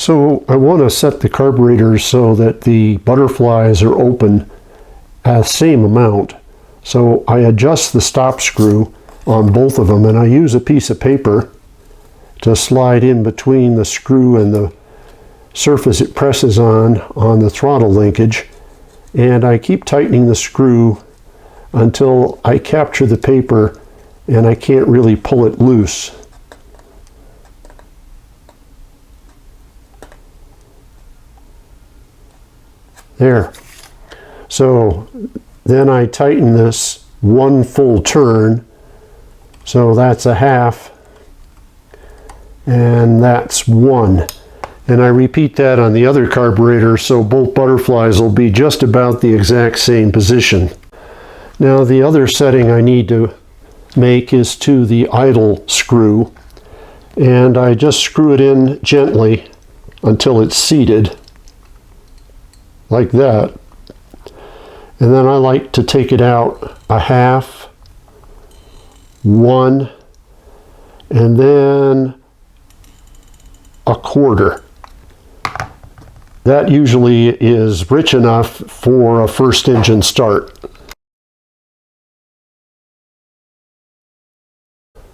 So I want to set the carburetors so that the butterflies are open at the same amount. So I adjust the stop screw on both of them, and I use a piece of paper to slide in between the screw and the surface it presses on the throttle linkage, and I keep tightening the screw until I capture the paper and I can't really pull it loose. There. So then I tighten this one full turn, so that's a half, and that's one. And I repeat that on the other carburetor, so both butterflies will be just about the exact same position. Now the other setting I need to make is to the idle screw, and I just screw it in gently until it's seated, like that. And then I like to take it out a half, one, and then a quarter. That usually is rich enough for a first engine start.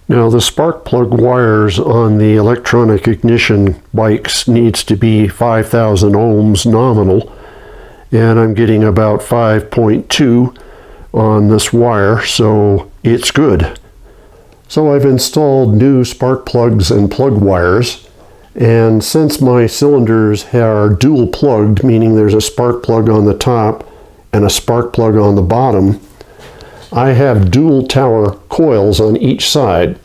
Now the spark plug wires on the electronic ignition bikes needs to be 5,000 ohms nominal, and I'm getting about 5.2 on this wire, so it's good. So I've installed new spark plugs and plug wires, and since my cylinders are dual plugged, meaning there's a spark plug on the top and a spark plug on the bottom, I have dual tower coils on each side.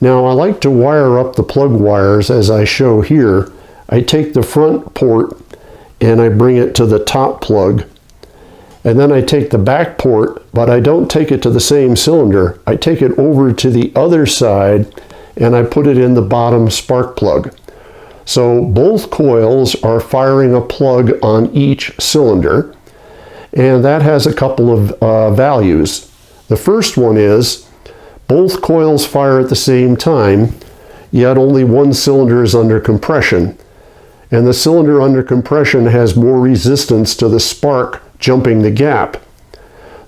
Now I like to wire up the plug wires as I show here. I take the front port and I bring it to the top plug, and then I take the back port, but I don't take it to the same cylinder. I take it over to the other side and I put it in the bottom spark plug. So both coils are firing a plug on each cylinder, and that has a couple of values. The first one is both coils fire at the same time, yet only one cylinder is under compression. And the cylinder under compression has more resistance to the spark jumping the gap.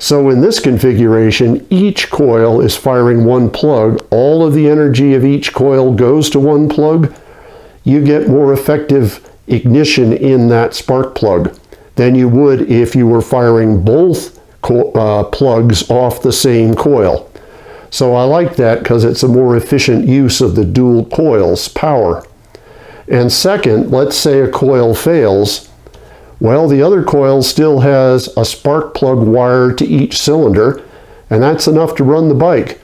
So in this configuration, each coil is firing one plug. All of the energy of each coil goes to one plug. You get more effective ignition in that spark plug than you would if you were firing both plugs off the same coil. So I like that because it's a more efficient use of the dual coils power. And second, let's say a coil fails. Well, the other coil still has a spark plug wire to each cylinder, and that's enough to run the bike.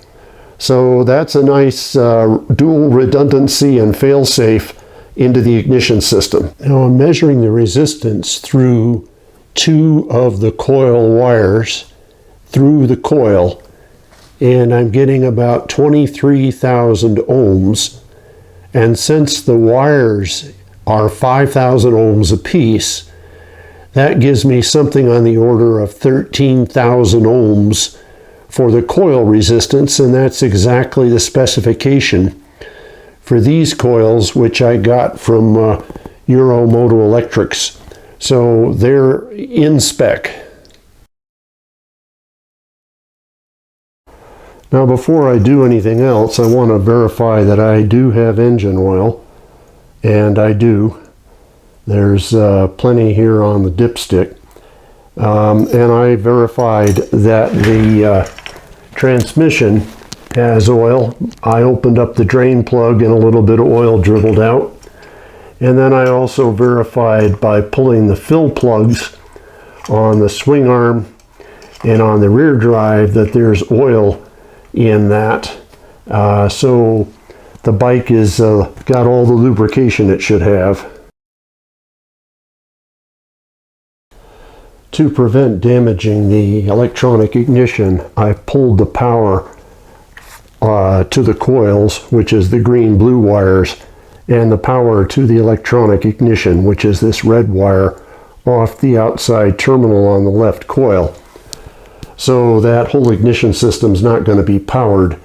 So that's a nice dual redundancy and fail-safe into the ignition system. Now I'm measuring the resistance through two of the coil wires through the coil, and I'm getting about 23,000 ohms. And since the wires are 5,000 ohms apiece, that gives me something on the order of 13,000 ohms for the coil resistance, and that's exactly the specification for these coils, which I got from Euro Moto Electrics. So they're in spec. Now before I do anything else, I want to verify that I do have engine oil, and I do. There's plenty here on the dipstick, and I verified that the transmission has oil. I opened up the drain plug and a little bit of oil dribbled out, and then I also verified by pulling the fill plugs on the swing arm and on the rear drive that there's oil in that, so the bike is got all the lubrication it should have. To prevent damaging the electronic ignition, I pulled the power to the coils, which is the green-blue wires, and the power to the electronic ignition, which is this red wire, off the outside terminal on the left coil. So that whole ignition system is not going to be powered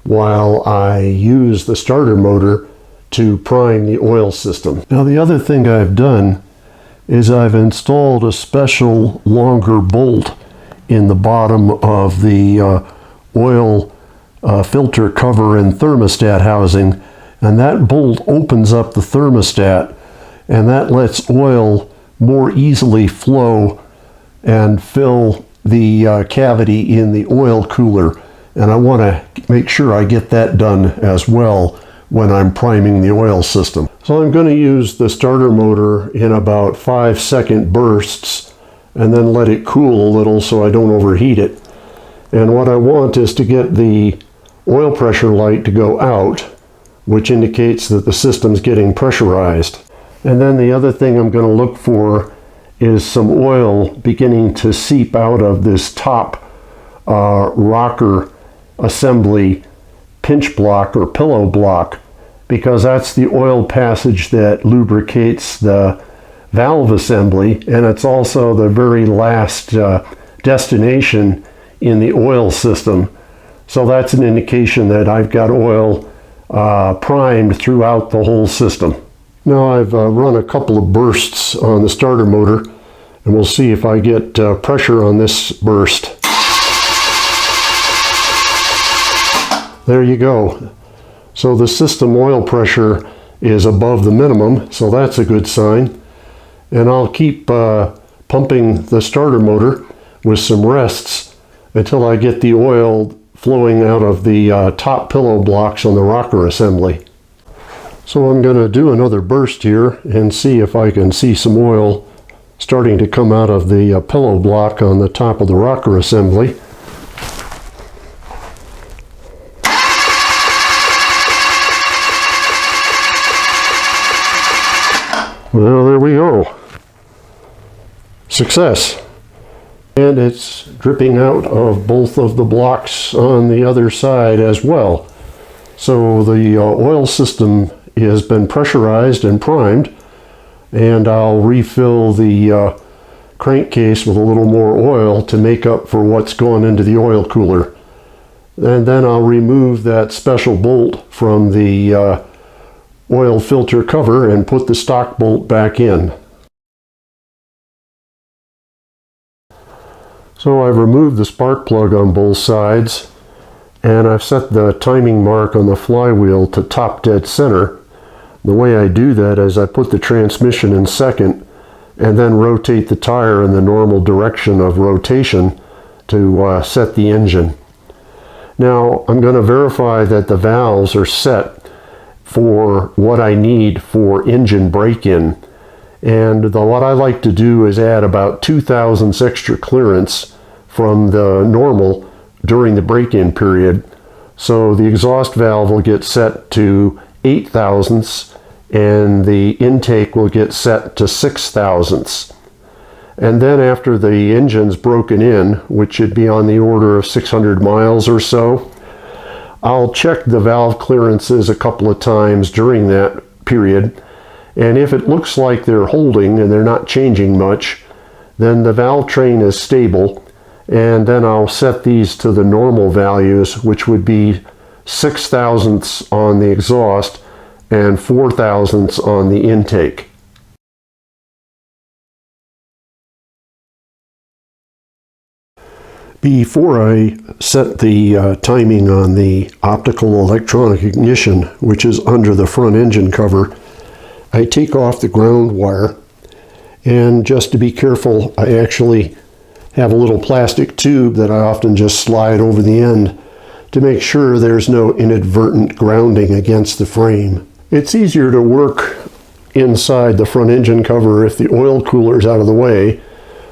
while I use the starter motor to prime the oil system. Now the other thing I've done is I've installed a special longer bolt in the bottom of the oil filter cover and thermostat housing, and that bolt opens up the thermostat, and that lets oil more easily flow and fill the cavity in the oil cooler. And I want to make sure I get that done as well when I'm priming the oil system. So I'm going to use the starter motor in about 5-second bursts and then let it cool a little so I don't overheat it. And what I want is to get the oil pressure light to go out, which indicates that the system's getting pressurized. And then the other thing I'm going to look for is some oil beginning to seep out of this top rocker assembly pinch block or pillow block, because that's the oil passage that lubricates the valve assembly, and it's also the very last destination in the oil system. So that's an indication that I've got oil primed throughout the whole system. Now I've run a couple of bursts on the starter motor, and we'll see if I get pressure on this burst. There you go. So the system oil pressure is above the minimum, so that's a good sign. And I'll keep pumping the starter motor with some rests until I get the oil flowing out of the top pillow blocks on the rocker assembly. So I'm going to do another burst here and see if I can see some oil starting to come out of the pillow block on the top of the rocker assembly. Well, there we go. Success. And it's dripping out of both of the blocks on the other side as well. So the oil system has been pressurized and primed, and I'll refill the crankcase with a little more oil to make up for what's gone into the oil cooler. And then I'll remove that special bolt from the oil filter cover and put the stock bolt back in. So I've removed the spark plug on both sides, and I've set the timing mark on the flywheel to top dead center. The way I do that is I put the transmission in second and then rotate the tire in the normal direction of rotation to set the engine. Now I'm going to verify that the valves are set for what I need for engine break-in, and what I like to do is add about 2 thousandths extra clearance from the normal during the break-in period. So the exhaust valve will get set to 8 thousandths and the intake will get set to 6 thousandths. And then after the engine's broken in, which should be on the order of 600 miles or so, I'll check the valve clearances a couple of times during that period, and if it looks like they're holding and they're not changing much, then the valve train is stable, and then I'll set these to the normal values, which would be 6 thousandths on the exhaust and 4 thousandths on the intake. Before I set the timing on the optical electronic ignition, which is under the front engine cover, I take off the ground wire, and just to be careful, I actually have a little plastic tube that I often just slide over the end to make sure there's no inadvertent grounding against the frame. It's easier to work inside the front engine cover if the oil cooler's out of the way,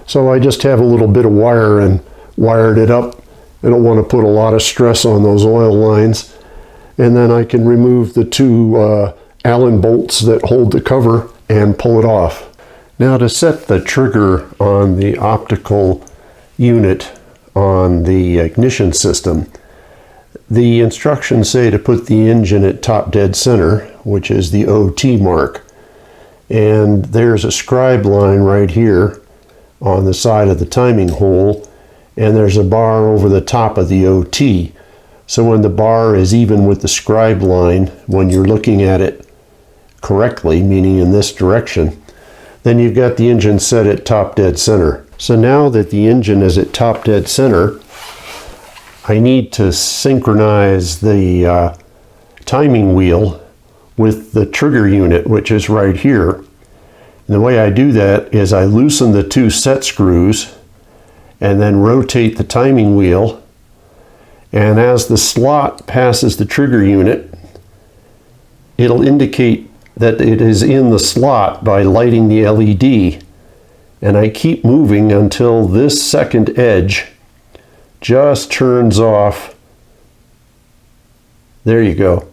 so I just have a little bit of wire and wired it up. I don't want to put a lot of stress on those oil lines. And then I can remove the two Allen bolts that hold the cover and pull it off. Now to set the trigger on the optical unit on the ignition system, the instructions say to put the engine at top dead center, which is the OT mark. And there's a scribe line right here on the side of the timing hole, and there's a bar over the top of the OT. So when the bar is even with the scribe line, when you're looking at it correctly, meaning in this direction, then you've got the engine set at top dead center. So now that the engine is at top dead center, I need to synchronize the timing wheel with the trigger unit, which is right here. And the way I do that is I loosen the two set screws and then rotate the timing wheel. And as the slot passes the trigger unit, it'll indicate that it is in the slot by lighting the LED. And I keep moving until this second edge just turns off. There you go.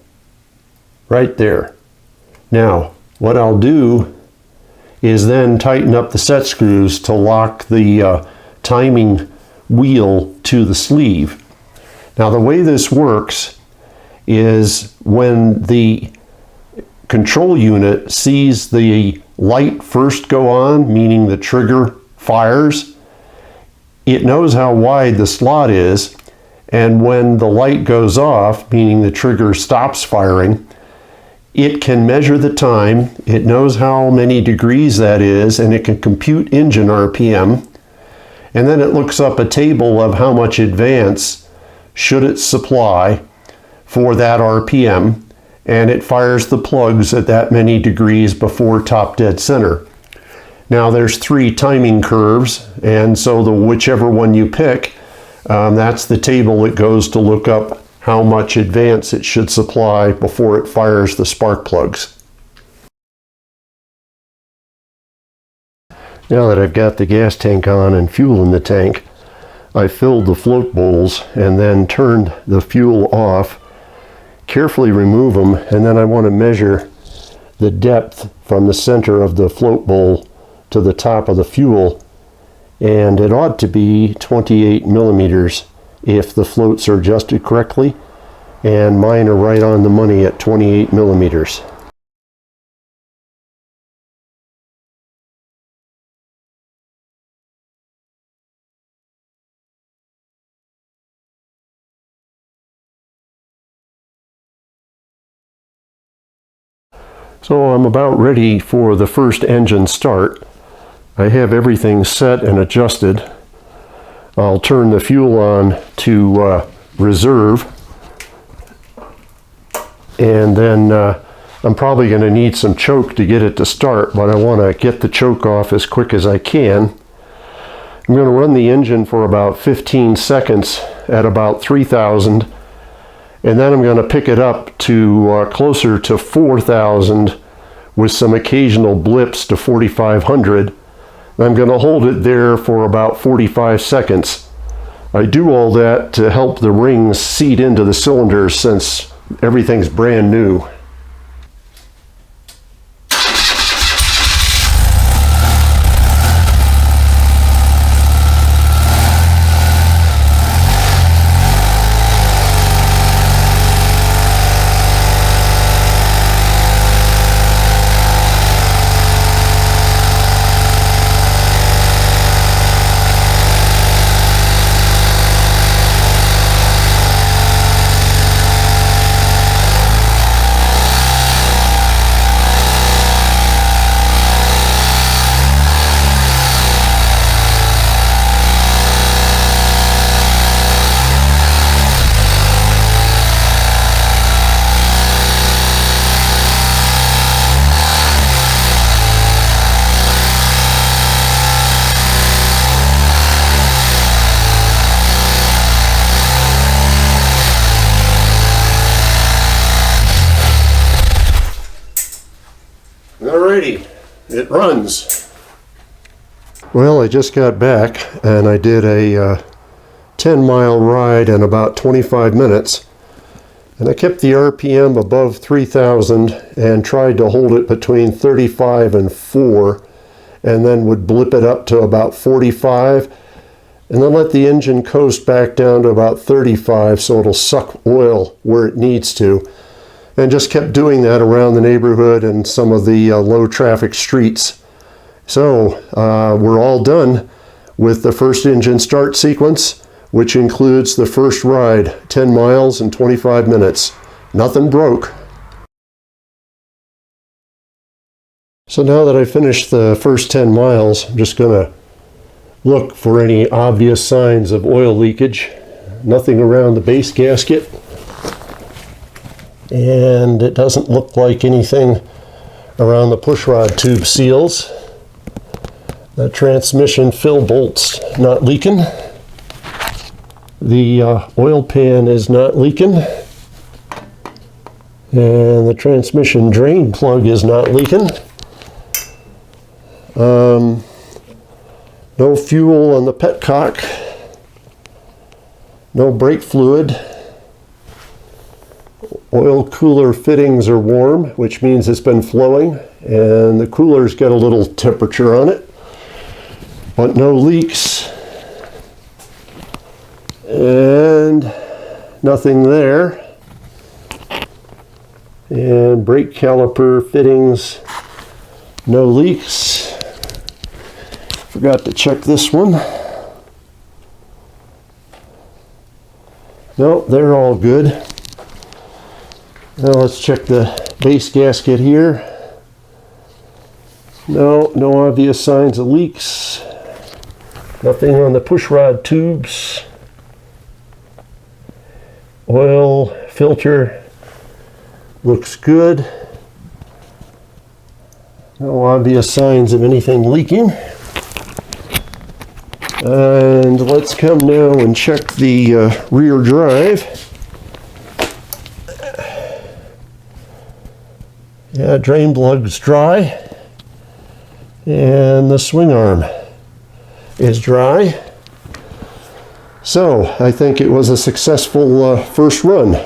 Right there. Now, what I'll do is then tighten up the set screws to lock the timing wheel to the sleeve. Now, the way this works is when the control unit sees the light first go on, meaning the trigger fires, it knows how wide the slot is, and when the light goes off, meaning the trigger stops firing, it can measure the time, it knows how many degrees that is, and it can compute engine RPM, and then it looks up a table of how much advance should it supply for that RPM, and it fires the plugs at that many degrees before top dead center. Now there's 3 timing curves, and so whichever one you pick, that's the table it goes to look up how much advance it should supply before it fires the spark plugs. Now that I've got the gas tank on and fuel in the tank, I filled the float bowls and then turned the fuel off, carefully remove them, and then I want to measure the depth from the center of the float bowl to the top of the fuel, and it ought to be 28 millimeters if the floats are adjusted correctly, and mine are right on the money at 28 millimeters. So I'm about ready for the first engine start. I have everything set and adjusted. I'll turn the fuel on to reserve, and then I'm probably going to need some choke to get it to start, but I want to get the choke off as quick as I can. I'm going to run the engine for about 15 seconds at about 3,000, and then I'm going to pick it up to closer to 4,000 with some occasional blips to 4,500. I'm going to hold it there for about 45 seconds. I do all that to help the rings seat into the cylinders since everything's brand new. Alrighty, it runs. Well, I just got back and I did a 10-mile ride in about 25 minutes, and I kept the RPM above 3,000 and tried to hold it between 35 and 4, and then would blip it up to about 45, and then let the engine coast back down to about 35 so it'll suck oil where it needs to. And just kept doing that around the neighborhood and some of the low traffic streets. So we're all done with the first engine start sequence, which includes the first ride, 10 miles in 25 minutes. Nothing broke. So now that I finished the first 10 miles, I'm just going to look for any obvious signs of oil leakage. Nothing around the base gasket. And it doesn't look like anything around the pushrod tube seals. The transmission fill bolt's not leaking. The oil pan is not leaking. And the transmission drain plug is not leaking. No fuel on the petcock. No brake fluid. Oil cooler fittings are warm, which means it's been flowing, and the cooler's got a little temperature on it, but no leaks. And nothing there. And brake caliper fittings, no leaks. Forgot to check this one. No, they're all good. Now let's check the base gasket here. No obvious signs of leaks. Nothing on the pushrod tubes. Oil filter looks good. No obvious signs of anything leaking. And let's come now and check the rear drive. Yeah, drain plug's dry. And the swing arm is dry. So I think it was a successful first run.